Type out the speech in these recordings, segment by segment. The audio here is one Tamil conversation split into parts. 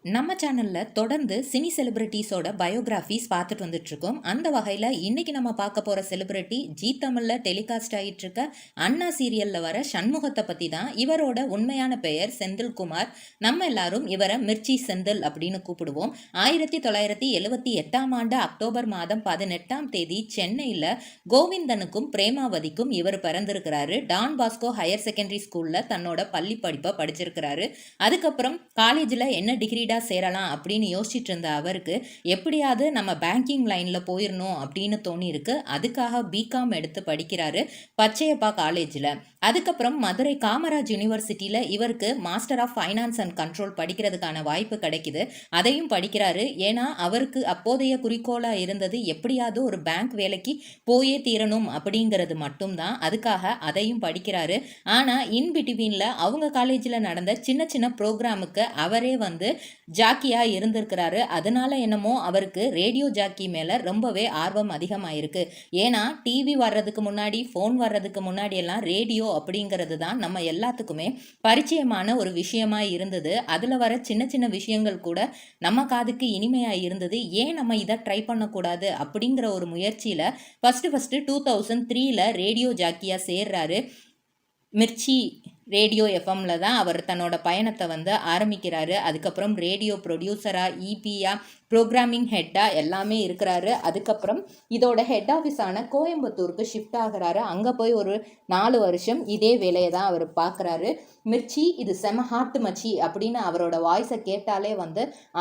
நம்ம சேனலில் தொடர்ந்து சினி செலிபிரிட்டிஸோட பயோகிராஃபிஸ் பார்த்துட்டு வந்துட்டுருக்கோம். அந்த வகையில் இன்றைக்கி நம்ம பார்க்க போகிற செலிபிரிட்டி ஜீ தமிழில் டெலிகாஸ்ட் ஆகிட்டு இருக்க அண்ணா சீரியலில் வர சண்முகத்தை பற்றி தான். இவரோட உண்மையான பெயர் செந்தில்குமார். நம்ம எல்லாரும் இவரை மிர்ச்சி செந்தில் அப்படின்னு கூப்பிடுவோம். 1978 அக்டோபர் மாதம் 18 சென்னையில் கோவிந்தனுக்கும் பிரேமாவதிக்கும் இவர் பிறந்திருக்கிறாரு. டான் பாஸ்கோ ஹையர் செகண்டரி ஸ்கூலில் தன்னோட பள்ளி படிப்பை படிச்சிருக்கிறாரு. அதுக்கப்புறம் காலேஜில் என்ன டிகிரி சேரலாம் அப்படின்னு யோசிச்சுட்டு இருந்த அவருக்கு எப்படியாவது நம்ம பேங்கிங் லைன்ல போயிடணும் அப்படின்னு தோணி இருக்கு. அதுக்காக பிகாம் எடுத்து படிக்கிறாரு பச்சையப்பா காலேஜில். அதுக்கப்புறம் மதுரை காமராஜ் யூனிவர்சிட்டியில் இவருக்கு master of finance and control படிக்கிறதுக்கான வாய்ப்பு கிடைக்குது. அதையும் படிக்கிறாரு. ஏன்னா அவருக்கு அப்போதைய குறிக்கோளாக இருந்தது எப்படியாவது ஒரு பேங்க் வேலைக்கு போயே தீரணும் அப்படிங்கிறது மட்டும்தான். அதுக்காக அதையும் படிக்கிறாரு. ஆனால் இன்பிட்வீனில் அவங்க காலேஜில் நடந்த சின்ன சின்ன ப்ரோக்ராமுக்கு அவரே ஜாக்கியாக இருந்திருக்கிறாரு. அதனால என்னமோ அவருக்கு ரேடியோ ஜாக்கி மேலே ரொம்பவே ஆர்வம் அதிகமாயிருக்கு. ஏன்னா டிவி வர்றதுக்கு முன்னாடி, ஃபோன் வர்றதுக்கு முன்னாடி எல்லாம் ரேடியோ அப்படிங்கிறது தான் நம்ம எல்லாத்துக்குமே பரிச்சயமான ஒரு விஷயமா இருந்தது. அதில் வர சின்ன சின்ன விஷயங்கள் கூட நம்ம காதுக்கு இனிமையாக இருந்தது. ஏன் நம்ம இதை ட்ரை பண்ணக்கூடாது அப்படிங்கிற ஒரு முயற்சியில் ஃபஸ்ட்டு 2003 ரேடியோ ஜாக்கியாக சேர்றாரு. மிர்ச்சி ரேடியோ எஃப்எம்ல தான் அவர் தன்னோட பயணத்தை ஆரம்பிக்கிறாரு. அதுக்கப்புறம் ரேடியோ ப்ரொடியூசராக, இபியா, ப்ரோக்ராமிங் ஹெட்டாக எல்லாமே இருக்கிறாரு. அதுக்கப்புறம் இதோட ஹெட் ஆஃபீஸான கோயம்புத்தூருக்கு ஷிஃப்ட் ஆகிறாரு. அங்கே போய் ஒரு 4 வருஷம் இதே வேலையை தான் அவர் பார்க்குறாரு. மிர்ச்சி இது செம ஹாட்டு மச்சி அப்படின்னு அவரோட வாய்ஸை கேட்டாலே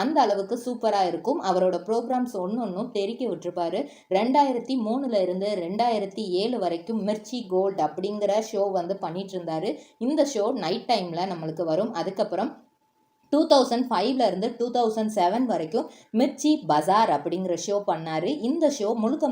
அந்த அளவுக்கு சூப்பராக இருக்கும். அவரோட ப்ரோக்ராம்ஸ் ஒன்றும் தெறிக்க விட்டுருப்பாரு. 2003 இருந்து 2007 வரைக்கும் மிர்ச்சி கோல்ட் அப்படிங்கிற ஷோ பண்ணிட்டு இருந்தாரு. இந்த ஷோ நைட் டைமில் நம்மளுக்கு வரும். அதுக்கப்புறம் 2005 இருந்து 2007 வரைக்கும் மிர்ச்சி பஜார் அப்படிங்கிற ஷோ பண்ணார். இந்த ஷோ முழுக்க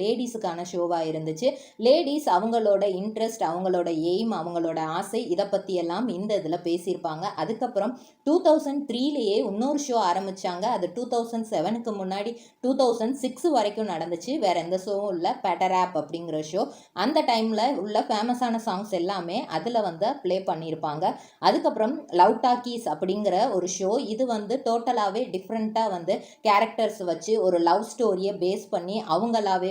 லேடிஸுக்கான ஷோவாக இருந்துச்சு. லேடிஸ் அவங்களோட இன்ட்ரெஸ்ட், அவங்களோட எய்ம், அவங்களோட ஆசை, இதை பற்றியெல்லாம் இந்த இதில் பேசியிருப்பாங்க. அதுக்கப்புறம் 2003 இன்னொரு ஷோ ஆரம்பித்தாங்க. அது 2007க்கு முன்னாடி 2006 வரைக்கும் நடந்துச்சு. வேறு எந்த ஷோவும் இல்லை. பெட்டராப் அப்படிங்கிற ஷோ. அந்த டைமில் உள்ள ஃபேமஸான சாங்ஸ் எல்லாமே அதில் ப்ளே பண்ணியிருப்பாங்க. அதுக்கப்புறம் லவ் டாக்கீஸ் அப்படிங்கிற ஒரு ஷோ. இது டோட்டலாகவே டிஃப்ரெண்ட்டாக கேரக்டர்ஸ் வச்சு ஒரு லவ் ஸ்டோரியை பேஸ் பண்ணி அவங்களாவே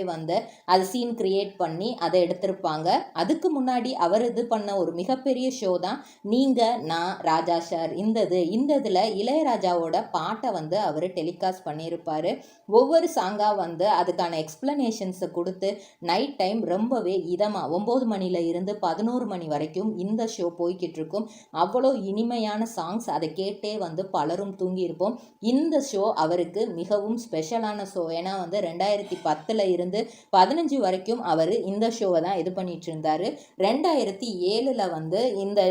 அது சீன் கிரியேட் பண்ணி அதை எடுத்திருப்பாங்க. அதுக்கு முன்னாடி அவர் இது பண்ண ஒரு மிகப்பெரிய ஷோ தான் நீங்கள் நான் ராஜா சார். இந்த இதில் இளையராஜாவோட பாட்டை அவர் டெலிகாஸ்ட் பண்ணியிருப்பார். ஒவ்வொரு சாங்காக அதுக்கான எக்ஸ்பிளனேஷன்ஸை கொடுத்து நைட் டைம் ரொம்பவே இதமாக 9 மணில இருந்து 11 மணி வரைக்கும் இந்த ஷோ போய்கிட்டு இருக்கும். அவ்வளோ இனிமையான சாங்ஸ். அதை கேட்டே பலரும் தூங்கியிருப்போம். இந்த ஷோ அவருக்கு மிகவும் ஸ்பெஷலான ஷோ. ஏன்னா 2010 இருந்து 15 வரைக்கும் அவர் இந்த ஷோவை தான் இது பண்ணிட்டு இருந்தார். 2007 இந்த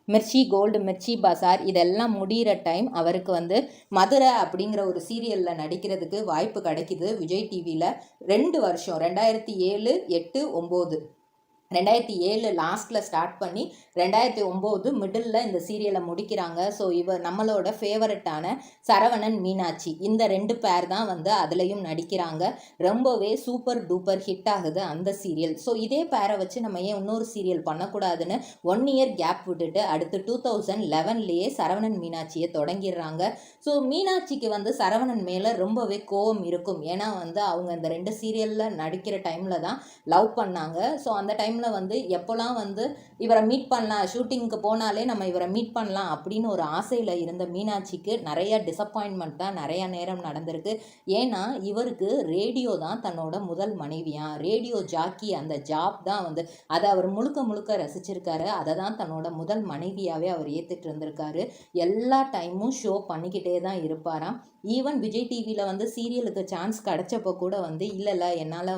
மிர்ச்சி கோல்டு, மிர்ச்சி பசார் இதெல்லாம் முடிகிற டைம் அவருக்கு மதுரை அப்படிங்கிற ஒரு சீரியலில் நடிக்கிறதுக்கு வாய்ப்பு கிடைக்கிது விஜய் டிவியில். 2 வருஷம் 2007, 8, 9 2007 லாஸ்ட்டில் ஸ்டார்ட் பண்ணி 2009 மிடில் இந்த சீரியலை முடிக்கிறாங்க. ஸோ இவர் நம்மளோட ஃபேவரட்டான சரவணன், மீனாட்சி இந்த 2 பேர் தான் அதுலேயும் நடிக்கிறாங்க. ரொம்பவே சூப்பர் டூப்பர் ஹிட் ஆகுது அந்த சீரியல். ஸோ இதே பேரை வச்சு நம்ம ஏன் இன்னொரு சீரியல் பண்ணக்கூடாதுன்னு 1 இயர் கேப் விட்டுட்டு அடுத்து 2011 சரவணன் மீனாட்சியை தொடங்கிடுறாங்க. ஸோ மீனாட்சிக்கு சரவணன் மேலே ரொம்பவே கோவம் இருக்கும். ஏன்னா அவங்க இந்த 2 சீரியலில் நடிக்கிற டைமில் தான் லவ் பண்ணாங்க. ஸோ அந்த டைம் எப்போல்லாம் இவரை மீட் பண்ணலாம், ஷூட்டிங்க்கு போனாலே நம்ம இவரை மீட் பண்ணலாம் அப்படின்னு ஒரு ஆசையில் இருந்த மீனாட்சிக்கு நிறைய டிசப்பாயின்மெண்ட் தான் நிறைய நேரம் நடந்திருக்கு. ஏன்னா இவருக்கு ரேடியோ தான் தன்னோட முதல் மனைவியாக. ரேடியோ ஜாக்கி அந்த ஜாப் தான் அதை அவர் முழுக்க ரசிச்சிருக்காரு. அதை தான் தன்னோட முதல் மனைவியாகவே அவர் ஏற்றுட்டு இருந்திருக்காரு. எல்லா டைமும் ஷோ பண்ணிக்கிட்டே தான் இருப்பாராம். ஈவன் விஜய் டிவியில் சீரியலுக்கு சான்ஸ் கிடைச்சப்போ கூட இல்லை என்னால்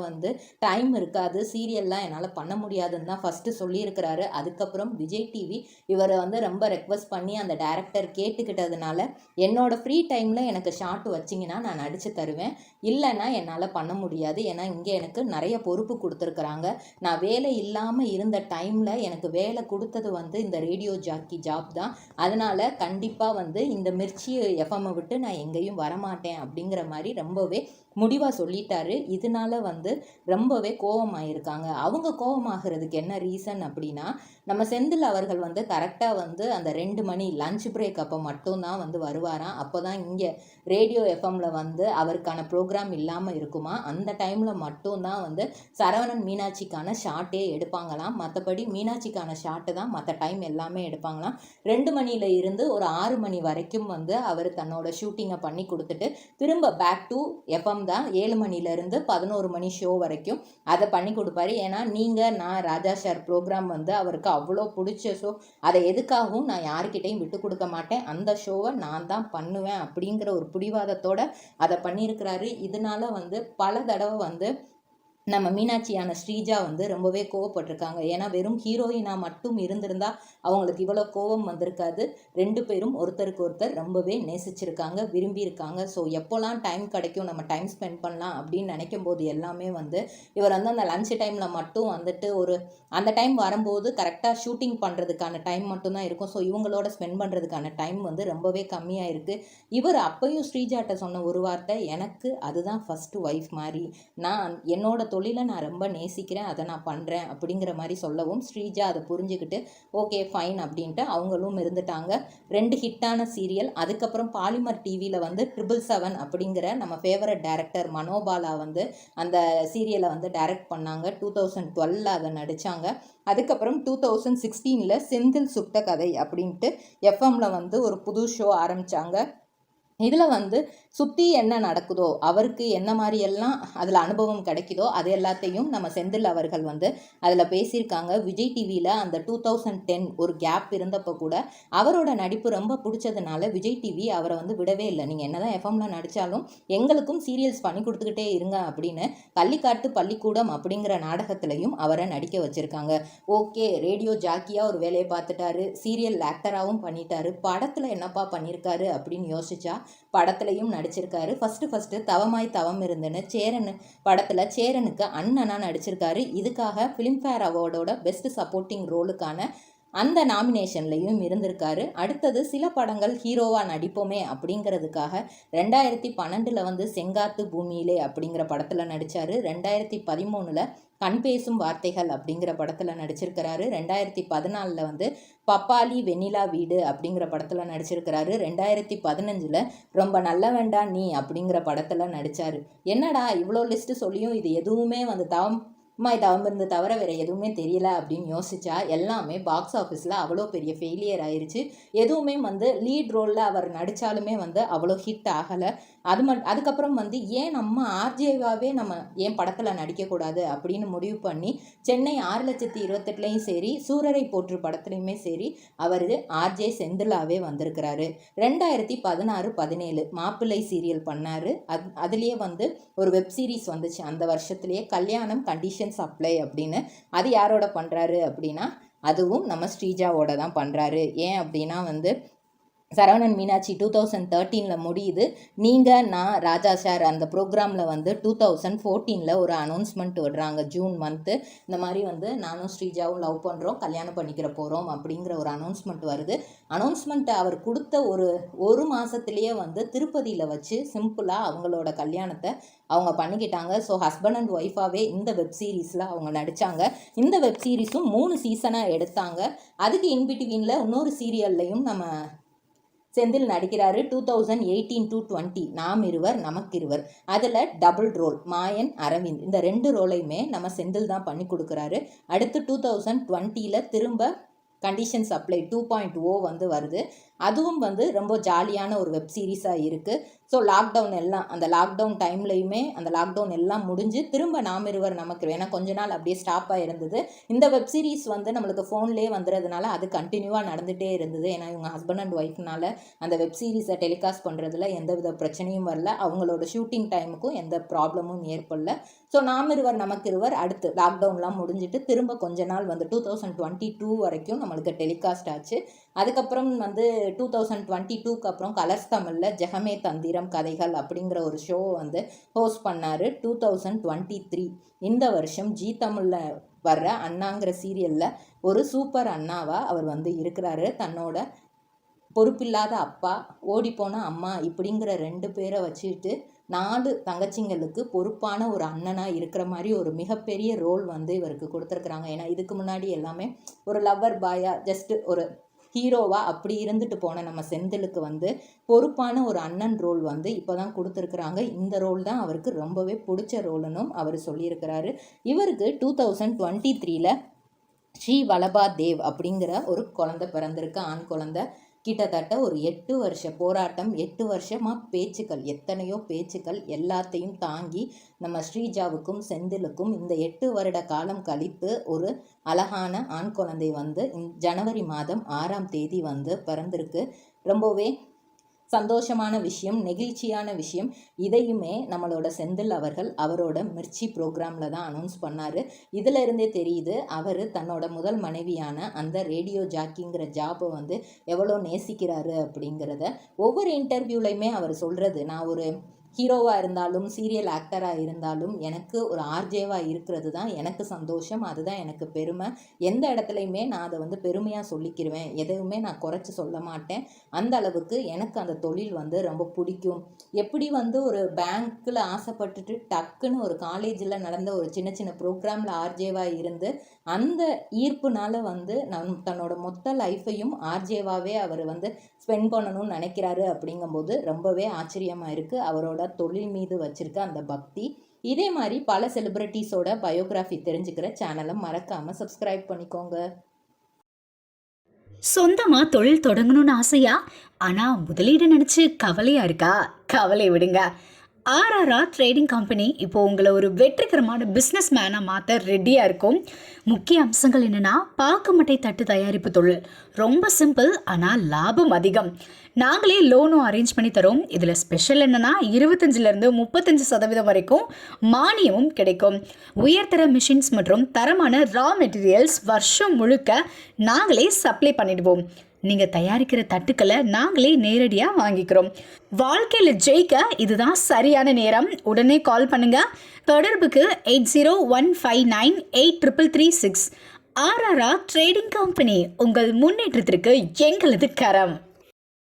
டைம் இருக்காது, சீரியல்லாம் என்னால் பண்ண முடியாதுன்னு தான் ஃபஸ்ட்டு சொல்லியிருக்கிறாரு. அதுக்கப்புறம் விஜய் டிவி இவரை ரொம்ப ரெக்வஸ்ட் பண்ணி அந்த டைரக்டர் கேட்டுக்கிட்டதுனால என்னோட ஃப்ரீ டைமில் எனக்கு ஷார்ட் வச்சிங்கன்னா நான் நடித்து தருவேன், இல்லைன்னா என்னால் பண்ண முடியாது. ஏன்னா இங்கே எனக்கு நிறைய பொறுப்பு கொடுத்துருக்குறாங்க. நான் வேலை இல்லாமல் இருந்த டைமில் எனக்கு வேலை கொடுத்தது இந்த ரேடியோ ஜாக்கி ஜாப் தான். அதனால் கண்டிப்பாக இந்த மிர்ச்சி எஃப்எம்மை விட்டு நான் எங்கேயும் வரமாட்டேன் அப்படிங்கிற மாதிரி ரொம்பவே முடிவாக சொல்லிட்டாரு. இதனால ரொம்பவே கோபமாயிருக்காங்க. அவங்க கோபமாகிறதுக்கு என்ன ரீசன் அப்படின்னா, நம்ம செந்தில் அவர்கள் வந்து கரெக்டாக வந்து அந்த 2 மணி லஞ்ச் பிரேக் அப்போ மட்டும்தான் வந்து வருவாராம். அப்போ தான் இங்கே ரேடியோ எஃப்எம்ல வந்து அவருக்கான ப்ரோக்ராம் இல்லாமல் இருக்குமா, அந்த டைமில் மட்டும்தான் வந்து சரவணன் மீனாட்சிக்கான ஷாட்டே எடுப்பாங்களாம். மற்றபடி மீனாட்சிக்கான ஷாட்டு தான் மற்ற டைம் எல்லாமே எடுப்பாங்களாம். 2 மணியில் இருந்து ஒரு 6 மணி வரைக்கும் வந்து அவர் தன்னோட ஷூட்டிங்கை பண்ணி கொடுத்துட்டு திரும்ப பேக் டு எஃப்எம் தான் 7 மணிலேருந்து 11 மணி ஷோ வரைக்கும் அதை பண்ணி கொடுப்பாரு. ஏன்னா நீங்கள் நான் ராஜா சார் ப்ரோக்ராம் வந்து அவருக்கு அவ்வளோ பிடிச்ச ஷோ, அதை எதுக்காகவும் நான் யாருக்கிட்டையும் விட்டு கொடுக்க மாட்டேன், அந்த ஷோவை நான் தான் பண்ணுவேன் அப்படிங்கிற ஒரு பிடிவாதத்தோடு அதை பண்ணியிருக்கிறாரு. இதனால வந்து பல தடவை வந்து நம்ம மீனாட்சியான ஸ்ரீஜா வந்து ரொம்பவே கோவப்பட்டிருக்காங்க. ஏன்னா வெறும் ஹீரோயினாக மட்டும் இருந்திருந்தால் அவங்களுக்கு இவ்வளோ கோவம் வந்திருக்காது. 2 பேரும் ஒருத்தருக்கு ஒருத்தர் ரொம்பவே நேசிச்சிருக்காங்க, விரும்பியிருக்காங்க. ஸோ எப்போல்லாம் டைம் கிடைக்கும் நம்ம டைம் ஸ்பெண்ட் பண்ணலாம் அப்படின்னு நினைக்கும் போது எல்லாமே வந்து இவர் வந்து அந்த லஞ்ச் டைமில் மட்டும் வந்துட்டு அந்த டைம் வரும்போது கரெக்டாக ஷூட்டிங் பண்ணுறதுக்கான டைம் மட்டும்தான் இருக்கும். ஸோ இவங்களோட ஸ்பெண்ட் பண்ணுறதுக்கான டைம் வந்து ரொம்பவே கம்மியாக இருக்குது. இவர் அப்பையும் ஸ்ரீஜாட்ட சொன்ன ஒரு வார்த்தை, எனக்கு அதுதான் ஃபஸ்ட்டு ஒய்ஃப் மாதிரி, நான் என்னோட தொழிலை நான் ரொம்ப நேசிக்கிறேன், அதை நான் பண்ணுறேன் அப்படிங்கிற மாதிரி சொல்லவும் ஸ்ரீஜா அதை புரிஞ்சுக்கிட்டு ஓகே ஃபைன் அப்படின்ட்டு அவங்களும் இருந்துட்டாங்க. 2 ஹிட்டான சீரியல். அதுக்கப்புறம் பாலிமர் டிவியில் வந்து 777 அப்படிங்கிற நம்ம ஃபேவரட் டைரக்டர் மனோபாலா வந்து அந்த சீரியலை வந்து டைரக்ட் பண்ணாங்க. 2012 அதை நடித்தாங்க. அதுக்கப்புறம் 2016 செந்தில் சுட்ட கதை அப்படின்ட்டு எஃப்எம்ல வந்து ஒரு புது ஷோ ஆரம்பித்தாங்க. இதில் வந்து சுற்றி என்ன நடக்குதோ, அவருக்கு என்ன மாதிரியெல்லாம் அதில் அனுபவம் கிடைக்குதோ அது எல்லாத்தையும் நம்ம செந்தில் அவர்கள் வந்து அதில் பேசியிருக்காங்க. விஜய் டிவியில் அந்த 2010 ஒரு கேப் இருந்தப்போ கூட அவரோட நடிப்பு ரொம்ப பிடிச்சதுனால விஜய் டிவி அவரை வந்து விடவே இல்லை. நீங்கள் என்ன தான் எஃப்எம்ல நடித்தாலும் எங்களுக்கும் சீரியல்ஸ் பண்ணி கொடுத்துக்கிட்டே இருங்க அப்படின்னு கள்ளிக்காட்டு பள்ளிக்கூடம் அப்படிங்கிற நாடகத்திலையும் அவரை நடிக்க வச்சுருக்காங்க. ஓகே, ரேடியோ ஜாக்கியாக ஒரு வேலையை பார்த்துட்டாரு, சீரியல் ஆக்டராகவும் பண்ணிட்டாரு, படத்தில் என்னப்பா பண்ணியிருக்காரு அப்படின்னு யோசிச்சா படத்துலையும் நடிச்சிருக்காரு. ஃபஸ்ட்டு தவமாய் தவம் இருந்துன்னு சேரன் படத்தில் சேரனுக்கு அண்ணனா நடிச்சிருக்காரு. இதுக்காக ஃபிலிம்ஃபேர் அவார்டோட பெஸ்ட் சப்போர்ட்டிங் ரோலுக்கான அந்த நாமினேஷன்லையும் இருந்திருக்காரு. அடுத்தது சில படங்கள் ஹீரோவாக நடிப்போமே அப்படிங்கிறதுக்காக 2012 வந்து செங்காத்து பூமியிலே அப்படிங்கிற படத்தில் நடித்தார். 2013 கண் பேசும் வார்த்தைகள் அப்படிங்கிற படத்தில் நடிச்சிருக்கிறாரு. 2014 வந்து பப்பாளி வெண்ணிலா வீடு அப்படிங்கிற படத்தில் நடிச்சிருக்கிறாரு. 2015 ரொம்ப நல்ல வேண்டாம் நீ அப்படிங்கிற படத்தில் நடித்தார். என்னடா இவ்வளோ லிஸ்ட்டு சொல்லியும் இது எதுவுமே வந்து இது அவங்க தவிர வேறு எதுவுமே தெரியல அப்படின்னு யோசிச்சா எல்லாமே பாக்ஸ் ஆஃபீஸில் அவ்வளோ பெரிய ஃபெயிலியர் ஆயிடுச்சு. எதுவுமே வந்து லீட் ரோலில் அவர் நடித்தாலுமே வந்து அவ்வளோ ஹிட் ஆகலை. அதுக்கப்புறம் வந்து ஏன் நம்ம ஆர்ஜேவாகவே நம்ம ஏன் படத்தில் நடிக்கக்கூடாது அப்படின்னு முடிவு பண்ணி சென்னை 6,28,000 சரி, சூரரை போற்று படத்துலையுமே சரி அவர் ஆர்ஜே செந்திலாவே வந்திருக்கிறாரு. 2016-17 மாப்பிள்ளை சீரியல் பண்ணார். அதுலேயே வந்து ஒரு வெப் சீரிஸ் வந்துச்சு அந்த வருஷத்துலேயே, கல்யாணம் கண்டிஷன் சப்ளை அப்படின்னு. அது யாரோட பண்ணுறாரு அப்படின்னா அதுவும் நம்ம ஸ்ரீஜாவோட தான் பண்ணுறாரு. ஏன் அப்படின்னா வந்து சரவணன் மீனாட்சி 2013 முடியுது. நீங்கள் நான் ராஜா சார் அந்த ப்ரோக்ராமில் வந்து 2014 ஒரு அனௌன்ஸ்மெண்ட் விடுறாங்க. ஜூன் மந்த்து இந்த மாதிரி வந்து நானும் ஸ்ரீஜாவும் லவ் பண்ணுறோம், கல்யாணம் பண்ணிக்கிற போகிறோம் அப்படிங்கிற ஒரு அனௌன்ஸ்மெண்ட் வருது. அனௌன்ஸ்மெண்ட் அவர் கொடுத்த ஒரு மாதத்துலேயே வந்து திருப்பதியில் வச்சு சிம்பிளாக அவங்களோட கல்யாணத்தை அவங்க பண்ணிக்கிட்டாங்க. ஸோ ஹஸ்பண்ட் அண்ட் ஒய்ஃபாகவே இந்த வெப் சீரிஸில் அவங்க நடித்தாங்க. இந்த வெப் சீரிஸும் 3 சீசனாக எடுத்தாங்க. அதுக்கு இன்பிட்வீனில் இன்னொரு சீரியல்லையும் நம்ம செந்தில் நடிக்கிறாரு. 2018-20 நாம் இருவர் நமக்கிருவர், அதில் டபுள் ரோல் மாயன் அரவிந்த், இந்த 2 ரோலையுமே நம்ம செந்தில் தான் பண்ணி கொடுக்குறாரு. அடுத்து 2020 திரும்ப கண்டிஷன் சப்ளை 2.0 வந்து வருது. அதுவும் வந்து ரொம்ப ஜாலியான ஒரு வெப் சீரிஸாக இருக்குது. ஸோ லாக்டவுன் எல்லாம் அந்த லாக்டவுன் டைம்லையுமே அந்த லாக்டவுன் எல்லாம் முடிஞ்சு திரும்ப நாம் இருவர் நமக்கு, ஏன்னா கொஞ்ச நாள் அப்படியே ஸ்டாப்பாக இருந்தது. இந்த வெப் சீரிஸ் வந்து நம்மளுக்கு ஃபோன்லேயே வந்துடுறதுனால அது கண்டினியூவாக நடந்துகிட்டே இருந்தது. ஏன்னா இவங்க ஹஸ்பண்ட் அண்ட் ஒய்ஃப்னால அந்த வெப் சீரிஸை டெலிகாஸ்ட் பண்ணுறதுல எந்தவித பிரச்சனையும் வரல, அவங்களோட ஷூட்டிங் டைமுக்கும் எந்த ப்ராப்ளமும் ஏற்படல. ஸோ நாம் இருவர் நமக்கு இருவர் அடுத்து லாக்டவுன்லாம் முடிஞ்சிட்டு திரும்ப கொஞ்ச நாள் வந்து 2022 வரைக்கும் நம்மளுக்கு டெலிகாஸ்ட் ஆச்சு. அதுக்கப்புறம் வந்து 2022 அப்புறம் கலர்ஸ் தமிழில் ஜெகமே தந்திரம் கதைகள் அப்படிங்கிற ஒரு ஷோ வந்து ஹோஸ்ட் பண்ணார். 2023 இந்த வருஷம் ஜி தமிழில் வர்ற அண்ணாங்கிற சீரியலில் ஒரு சூப்பர் அண்ணாவாக அவர் வந்து இருக்கிறாரு. தன்னோட பொறுப்பில்லாத அப்பா, ஓடிப்போன அம்மா இப்படிங்கிற 2 பேரை வச்சுக்கிட்டு 4 தங்கச்சிங்களுக்கு பொறுப்பான ஒரு அண்ணனாக இருக்கிற மாதிரி ஒரு மிகப்பெரிய ரோல் வந்து இவருக்கு கொடுத்துருக்குறாங்க. ஏன்னா இதுக்கு முன்னாடி எல்லாமே ஒரு லவ்வர் பாயா ஜஸ்ட் ஒரு ஹீரோவா அப்படி இருந்துட்டு போன நம்ம செந்திலுக்கு வந்து பொறுப்பான ஒரு அண்ணன் ரோல் வந்து இப்போ தான் கொடுத்துருக்குறாங்க. இந்த ரோல் தான் அவருக்கு ரொம்பவே பிடிச்ச ரோலுன்னும் அவர் சொல்லியிருக்கிறாரு. இவருக்கு 2023 ஸ்ரீ வல்லபா தேவ் அப்படிங்கிற ஒரு குழந்தை பிறந்திருக்கு, ஆண் குழந்தை. கிட்டத்தட்ட ஒரு 8 வருஷ போராட்டம், 8 வருஷமாக பேச்சுக்கள், எத்தனையோ பேச்சுக்கள் எல்லாத்தையும் தாங்கி நம்ம ஸ்ரீஜாவுக்கும் செந்திலுக்கும் இந்த 8 வருட காலம் கழித்து ஒரு அழகான ஆண் குழந்தை வந்து ஜனவரி மாதம் 6ஆம் தேதி வந்து பிறந்திருக்கு. ரொம்பவே சந்தோஷமான விஷயம், நெகிழ்ச்சியான விஷயம். இதையுமே நம்மளோட செந்தில் அவர்கள் அவரோட மிர்ச்சி ப்ரோக்ராமில் தான் அனௌன்ஸ் பண்ணார். இதில் இருந்தே தெரியுது அவர் தன்னோட முதல் மனைவியான அந்த ரேடியோ ஜாக்கிங்கிற ஜாப்பை வந்து எவ்வளோ நேசிக்கிறாரு அப்படிங்கிறத ஒவ்வொரு இன்டர்வியூலையுமே அவர் சொல்கிறது. நான் ஒரு ஹீரோவாக இருந்தாலும் சீரியல் ஆக்டராக இருந்தாலும் எனக்கு ஒரு ஆர்ஜேவாக இருக்கிறது தான் எனக்கு சந்தோஷம், அதுதான் எனக்கு பெருமை. எந்த இடத்துலையுமே நான் அதை வந்து பெருமையாக சொல்லிக்கிடுவேன், எதுவுமே நான் குறைச்சி சொல்ல மாட்டேன். அந்த அளவுக்கு எனக்கு அந்த தொழில் வந்து ரொம்ப பிடிக்கும். எப்படி வந்து ஒரு பேங்க்கில் ஆசைப்பட்டுட்டு டக்குன்னு ஒரு காலேஜில் நடந்த ஒரு சின்ன சின்ன ப்ரோக்ராமில் ஆர்ஜேவாக இருந்து அந்த ஈர்ப்புனால வந்து தன்னோட மொத்த லைஃப்பையும் ஆர்ஜேவாகவே அவர் வந்து ஸ்பெண்ட் பண்ணணும்னு நினைக்கிறாரு. அப்படிங்கும்போது ரொம்பவே ஆச்சரியமாக இருக்குது அவரோட தொழில் மீது வச்சிருக்க அந்த பக்தி. இதே மாதிரி பல செலிபிரிட்டிஸோட பயோகிராஃபி தெரிஞ்சுக்கிற சேனலை மறக்காமல் சப்ஸ்கிரைப் பண்ணிக்கோங்க. சொந்தமாக தொழில் தொடங்கணும்னு ஆசையா? ஆனால் முதலீடு நினச்சி கவலையாக இருக்கா? கவலை விடுங்க. ஆர்ஆர்ஆர் ட்ரேடிங் கம்பெனி இப்போ உங்களை ஒரு வெற்றிகரமான பிஸ்னஸ் மேனாக மாற்ற ரெடியாக இருக்கும். முக்கிய அம்சங்கள் என்னென்னா, பாக்கு மட்டை தட்டு தயாரிப்பு தொழில் ரொம்ப சிம்பிள், ஆனால் லாபம் அதிகம். நாங்களே லோனும் அரேஞ்ச் பண்ணி தரோம். இதில் ஸ்பெஷல் என்னென்னா 25% 35% வரைக்கும் மானியமும் கிடைக்கும். உயர்தர மிஷின்ஸ் மற்றும் தரமான ரா மெட்டீரியல்ஸ் வருஷம் முழுக்க நாங்களே சப்ளை பண்ணிடுவோம். நீங்கள் தயாரிக்கிற தட்டுக்களை நாங்களே நேரடியாக வாங்கிக்கிறோம். வாழ்க்கையில் ஜெயிக்க இதுதான் சரியான நேரம். உடனே கால் பண்ணுங்க. தொடர்புக்கு 8015983336. ஆர்ஆர்ஆர் ட்ரேடிங் கம்பெனி, உங்கள் முன்னேற்றத்திற்கு எங்களது கரம்.